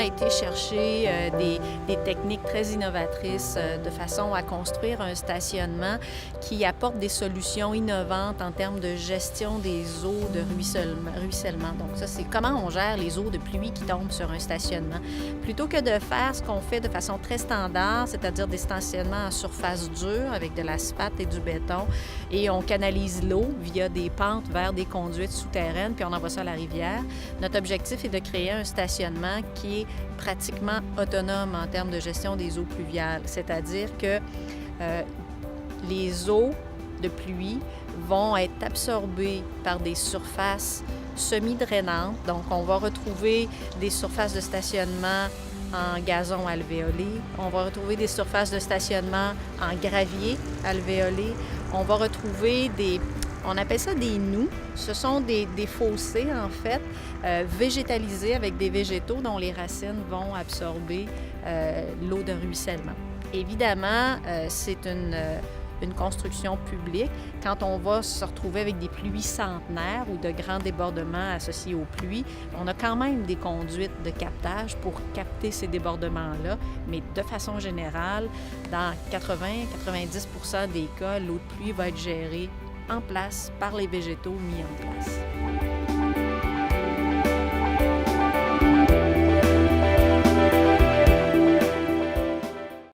été chercher des techniques très innovatrices de façon à construire un stationnement qui apporte des solutions innovantes en termes de gestion des eaux de ruissellement. Donc ça, c'est comment on gère les eaux de pluie qui tombent sur un stationnement. Plutôt que de faire ce qu'on fait de façon très standard, c'est-à-dire des stationnements en surface dure avec de l'asphalte et du béton, et on canalise l'eau via des pentes vers des conduites souterraines, puis on envoie ça à la rivière. Notre objectif est de créer un stationnement qui est pratiquement autonome en termes de gestion des eaux pluviales, c'est-à-dire que les eaux de pluie vont être absorbées par des surfaces semi-drainantes. Donc, on va retrouver des surfaces de stationnement en gazon alvéolé. On va retrouver des surfaces de stationnement en gravier alvéolé. On va retrouver on appelle ça des nous. Ce sont des fossés, en fait, végétalisés avec des végétaux dont les racines vont absorber l'eau de ruissellement. Évidemment, c'est une construction publique. Quand on va se retrouver avec des pluies centenaires ou de grands débordements associés aux pluies, on a quand même des conduites de captage pour capter ces débordements-là, mais de façon générale, dans 80-90% des cas, l'eau de pluie va être gérée en place par les végétaux mis en place.